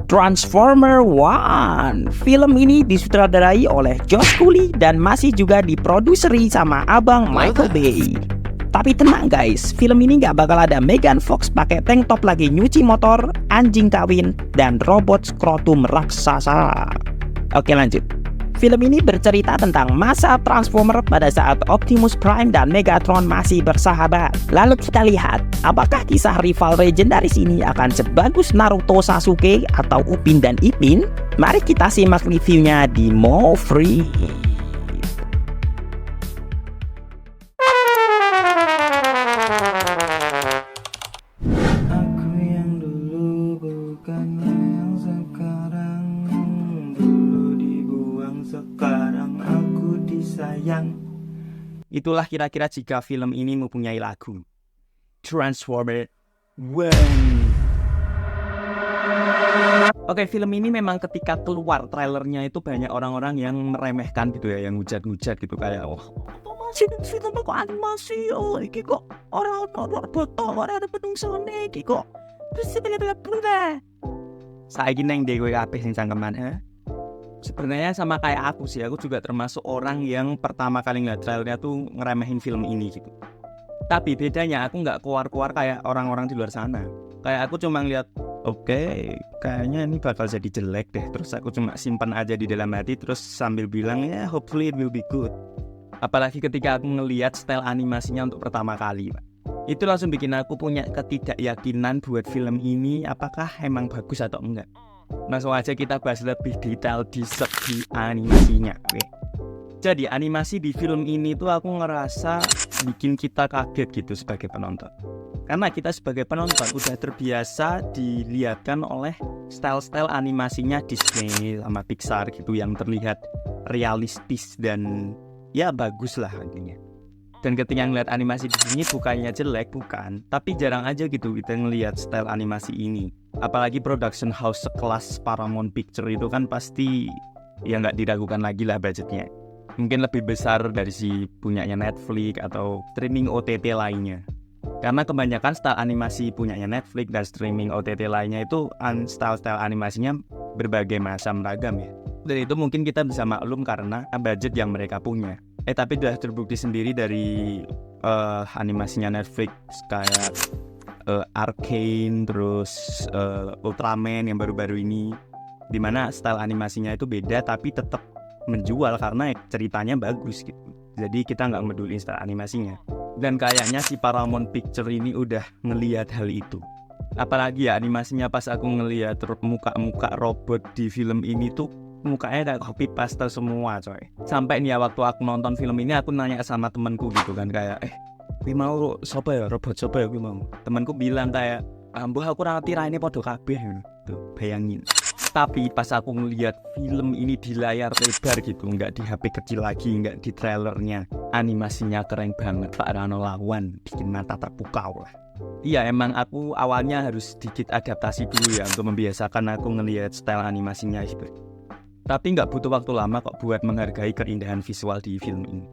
Transformer One. Film ini disutradarai oleh Josh Cooley dan masih juga diproduseri sama abang Michael Bay. Tapi tenang guys, film ini gak bakal ada Megan Fox pakai tank top lagi nyuci motor, anjing kawin, dan robot skrotum raksasa. Oke lanjut. Film ini bercerita tentang masa Transformer pada saat Optimus Prime dan Megatron masih bersahabat. Lalu kita lihat, apakah kisah rival legendaris ini akan sebagus Naruto Sasuke atau Upin dan Ipin? Mari kita simak reviewnya di Movie. Itulah kira-kira jika film ini mempunyai lagu Transformer One. Oke, film ini memang ketika keluar trailernya itu banyak orang-orang yang meremehkan gitu ya, yang hujat-hujat gitu kayak masih film kok animasi, iki kok orang botol, orang ada penungsone iki kok. Terus bla-bla-bla. Saiki neng dhewe kabeh sing cangkeman, Sebenarnya sama kayak aku sih, aku juga termasuk orang yang pertama kali ngeliat trailernya tuh ngeremehin film ini gitu. Tapi bedanya aku nggak keluar-keluar kayak orang-orang di luar sana. Kayak aku cuma ngeliat, oke, kayaknya ini bakal jadi jelek deh. Terus aku cuma simpan aja di dalam hati, terus sambil bilang ya hopefully it will be good. Apalagi ketika aku ngeliat style animasinya untuk pertama kali, Pak. Itu langsung bikin aku punya ketidakyakinan buat film ini apakah emang bagus atau enggak. Langsung aja kita bahas lebih detail di segi animasinya. Oke. Jadi animasi di film ini tuh aku ngerasa bikin kita kaget gitu sebagai penonton. Karena kita sebagai penonton udah terbiasa dilihatkan oleh style-style animasinya Disney sama Pixar gitu yang terlihat realistis dan ya bagus lah intinya. Dan ketika ngeliat animasi di sini bukannya jelek, bukan, tapi jarang aja gitu kita ngelihat style animasi ini. Apalagi production house sekelas Paramount Picture itu kan pasti ya nggak diragukan lagi lah budgetnya. Mungkin lebih besar dari si punyanya Netflix atau streaming OTT lainnya. Karena kebanyakan style animasi punyanya Netflix dan streaming OTT lainnya itu style-style animasinya berbagai macam ragam ya. Dan itu mungkin kita bisa maklum karena budget yang mereka punya. Tapi sudah terbukti sendiri dari animasinya Netflix kayak Arcane, terus Ultraman yang baru-baru ini, dimana style animasinya itu beda tapi tetap menjual karena ceritanya bagus gitu. Jadi kita nggak peduli style animasinya. Dan kayaknya si Paramount Picture ini udah ngelihat hal itu. Apalagi ya animasinya pas aku ngelihat muka-muka robot di film ini tuh mukanya kayak copy paste semua coy. Sampai nih ya waktu aku nonton film ini aku nanya sama temanku gitu kan kayak gue mau sopo ya robot sopo ya gue mau. Temanku bilang kayak ambuh aku ngerti raine podo kabeh tuh bayangin. Tapi pas aku ngelihat film ini di layar lebar gitu, nggak di HP kecil lagi, nggak di trailernya, animasinya keren banget, Pak Rano lawan bikin mata terpukau lah. Iya emang aku awalnya harus sedikit adaptasi dulu ya untuk membiasakan aku ngelihat style animasinya gitu. Tapi nggak butuh waktu lama kok buat menghargai keindahan visual di film ini.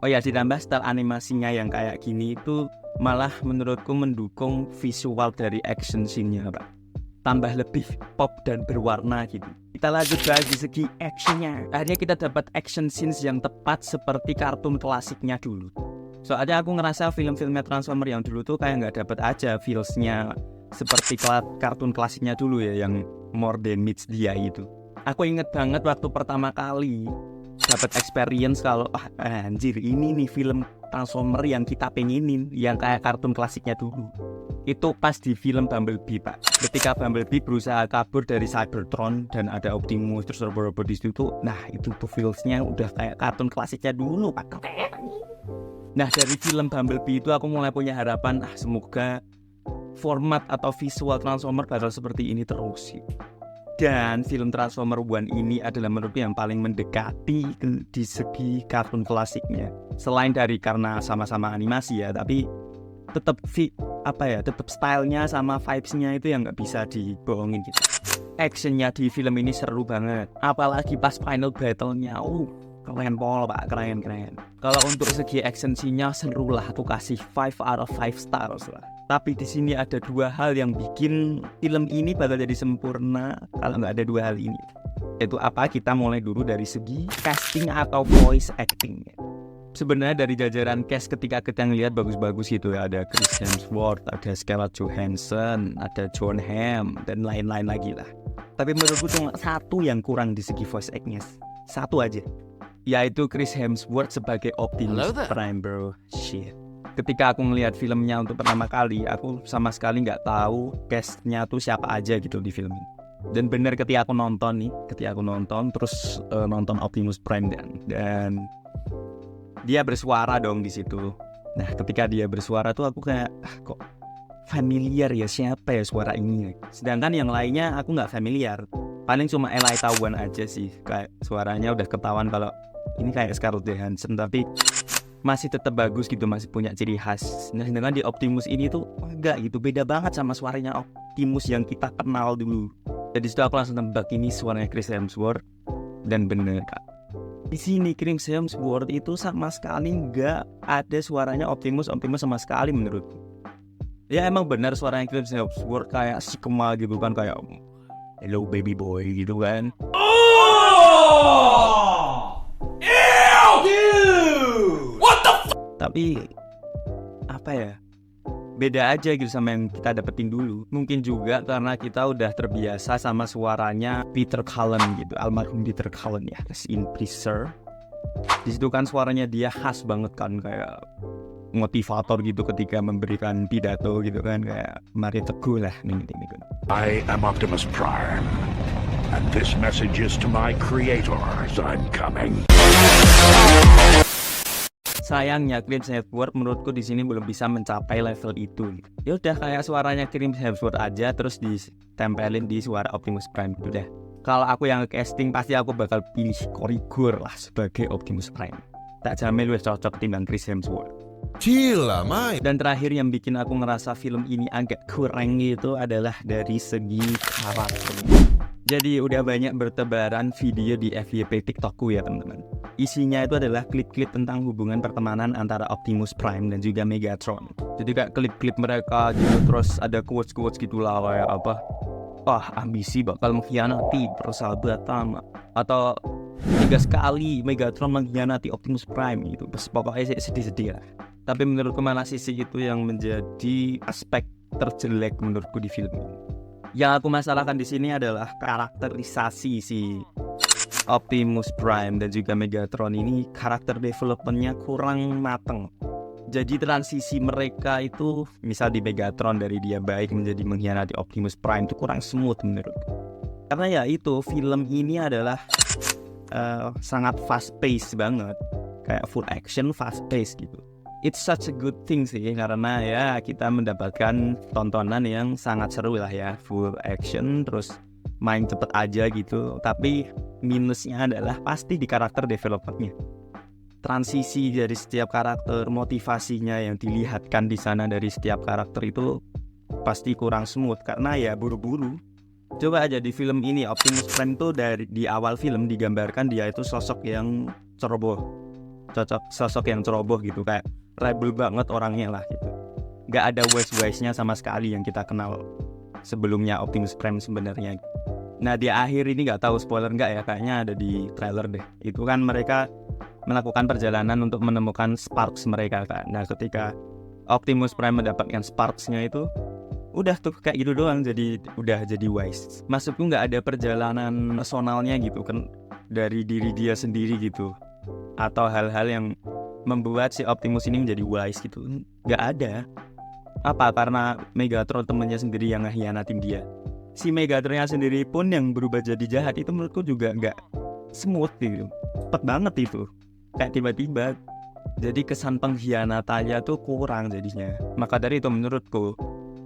Oh ya, ditambah style animasinya yang kayak gini itu malah menurutku mendukung visual dari action scene-nya, Pak. Tambah lebih pop dan berwarna gitu. Kita lanjut bahas di segi actionnya. Akhirnya kita dapat action scenes yang tepat seperti kartun klasiknya dulu. Soalnya aku ngerasa film-filmnya Transformer yang dulu tuh kayak nggak dapat aja feels-nya seperti kartun klasiknya dulu ya, yang more than meets the eye itu. Aku inget banget waktu pertama kali dapat experience kalau anjir ini nih film Transformer yang kita pengenin, yang kayak kartun klasiknya dulu. Itu pas di film Bumblebee, Pak. Ketika Bumblebee berusaha kabur dari Cybertron dan ada Optimus terus robot di situ, nah itu tuh feels-nya udah kayak kartun klasiknya dulu, Pak. Nah dari film Bumblebee itu aku mulai punya harapan semoga format atau visual Transformer bakal seperti ini terus. Dan film Transformer One ini adalah menurutku yang paling mendekati di segi kartun klasiknya. Selain dari karena sama-sama animasi ya, tapi tetap tetap stylenya sama vibes-nya itu yang nggak bisa dibohongin gitu. Actionnya di film ini seru banget, apalagi pas final battle-nya, keren pol Pak, keren. Kalau untuk segi action scene-nya seru lah, aku kasih 5 out of 5 stars lah. Tapi di sini ada dua hal yang bikin film ini bakal jadi sempurna kalau nggak ada dua hal ini. Yaitu apa? Kita mulai dulu dari segi casting atau voice acting. Sebenarnya dari jajaran cast ketika kita ngelihat bagus-bagus gitu ya, ada Chris Hemsworth, ada Scarlett Johansson, ada Jon Hamm, dan lain-lain lagi lah. Tapi menurutku cuma satu yang kurang di segi voice acting-nya. Satu aja. Yaitu Chris Hemsworth sebagai Optimus Prime, bro. Shit. Ketika aku ngelihat filmnya untuk pertama kali, aku sama sekali nggak tahu cast-nya tuh siapa aja gitu di film ini. Dan bener ketika aku nonton terus nonton Optimus Prime dan dia bersuara dong di situ. Nah, ketika dia bersuara tuh aku kayak kok familiar ya, siapa ya suara ini. Sedangkan yang lainnya aku nggak familiar. Paling cuma Elijah Wood aja sih, kayak suaranya udah ketahuan kalau ini kayak Scarlett Johansson, tapi masih tetap bagus gitu, masih punya ciri khas. Nah, sedangkan di Optimus ini tuh enggak gitu, beda banget sama suaranya Optimus yang kita kenal dulu. Jadi situ aku langsung tebak ini suaranya Chris Hemsworth. Dan bener kak, di sini Chris Hemsworth itu sama sekali enggak ada suaranya Optimus sama sekali menurutku. Ya emang benar suaranya Chris Hemsworth kayak si Kemal gitu kan, kayak hello baby boy gitu kan. Tapi apa ya, beda aja gitu sama yang kita dapetin dulu. Mungkin juga karena kita udah terbiasa sama suaranya Peter Cullen gitu, almarhum Peter Cullen ya, rest in peace sir. Di situ kan suaranya dia khas banget kan, kayak motivator gitu ketika memberikan pidato gitu kan, kayak mari teguh lah nih. I am Optimus Prime, and this message is to my creators. I'm coming. Sayangnya Chris Hemsworth menurutku di sini belum bisa mencapai level itu. Ya udah kayak suaranya Chris Hemsworth aja terus ditempelin di suara Optimus Prime gitu dah. Kalau aku yang casting pasti aku bakal pilih Korigor lah sebagai Optimus Prime. Tak jamin lebih cocok timbang Chris Hemsworth. Gila, Mai. Dan terakhir yang bikin aku ngerasa film ini agak kurang gitu adalah dari segi karakter. Jadi udah banyak bertebaran video di FYP TikTokku ya teman-teman. Isinya itu adalah klip-klip tentang hubungan pertemanan antara Optimus Prime dan juga Megatron. Jadi kayak klip-klip mereka gitu, terus ada quotes-quotes gitu lah kayak apa, wah ambisi bakal mengkhianati persahabatan, atau 3 kali Megatron mengkhianati Optimus Prime gitu. Pokoknya sedih-sedih lah. Tapi menurutku malah sisi itu yang menjadi aspek terjelek menurutku di film ini. Yang aku masalahkan di sini adalah karakterisasi si Optimus Prime dan juga Megatron ini, karakter developmentnya kurang mateng. Jadi transisi mereka itu, misal di Megatron dari dia baik menjadi mengkhianati Optimus Prime itu kurang smooth menurutku. Karena ya itu, film ini adalah sangat fast pace banget, kayak full action fast pace gitu. It's such a good thing sih, karena ya kita mendapatkan tontonan yang sangat seru lah ya, full action terus main cepet aja gitu. Tapi minusnya adalah pasti di karakter developmentnya. Transisi dari setiap karakter, motivasinya yang dilihatkan di sana dari setiap karakter itu pasti kurang smooth karena ya buru-buru. Coba aja di film ini Optimus Prime tuh dari di awal film digambarkan dia itu sosok yang ceroboh, sosok yang ceroboh gitu, kayak rebel banget orangnya lah gitu. Gak ada wise-wise-nya sama sekali yang kita kenal sebelumnya Optimus Prime sebenarnya. Nah di akhir ini gak tahu spoiler gak ya, kayaknya ada di trailer deh. Itu kan mereka melakukan perjalanan untuk menemukan Sparks mereka kan. Nah ketika Optimus Prime mendapatkan Sparks-nya itu udah tuh kayak gitu doang, udah jadi wise. Maksudku gak ada perjalanan personalnya gitu kan dari diri dia sendiri gitu, atau hal-hal yang membuat si Optimus ini menjadi wise gitu. Gak ada. Apa? Karena Megatron temannya sendiri yang ngehianatin dia. Si Megatronnya sendiri pun yang berubah jadi jahat itu menurutku juga gak smooth gitu. Cepet banget itu, kayak tiba-tiba. Jadi kesan pengkhianatannya tuh kurang jadinya. Maka dari itu menurutku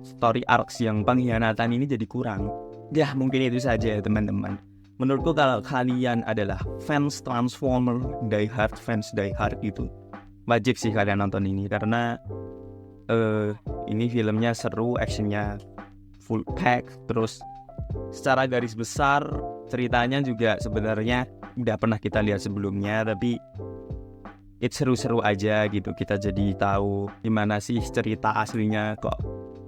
story arcs yang pengkhianatan ini jadi kurang. Ya mungkin itu saja ya teman-teman. Menurutku kalau kalian adalah fans Transformer, fans Die Hard gitu, wajib sih kalian nonton ini karena ini filmnya seru, actionnya full pack, terus secara garis besar ceritanya juga sebenarnya udah pernah kita lihat sebelumnya, tapi it's seru-seru aja gitu. Kita jadi tahu gimana sih cerita aslinya kok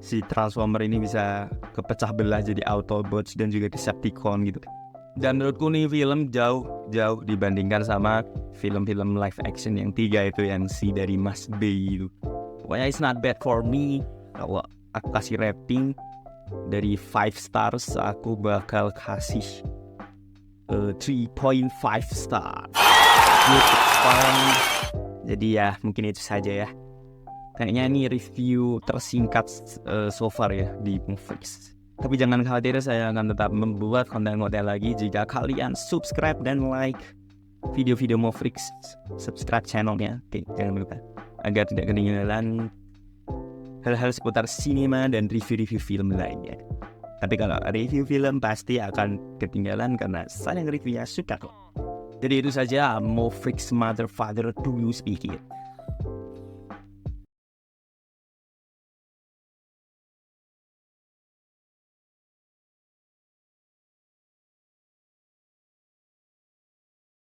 si Transformer ini bisa kepecah belah jadi Autobots dan juga Decepticon gitu. Dan menurutku nih film jauh dibandingkan sama film-film live action yang 3 itu, yang si dari Mas B itu. Pokoknya it's not bad for me. Kalau aku kasih rating dari 5 stars, aku bakal kasih 3.5 star. Good, it's fun. Jadi ya mungkin itu saja ya. Kayaknya ini review tersingkat so far ya di Moveflix. Tapi jangan khawatir, saya akan tetap membuat konten-konten lagi jika kalian subscribe dan like video-video Moveflix. Subscribe channelnya, oke, jangan lupa, agar tidak ketinggalan hal-hal seputar sinema dan review-review film lainnya. Tapi kalau review film pasti akan ketinggalan karena saya nge-reviewnya suka kok. Jadi itu saja, Moveflix Mother Father Do You Speak It.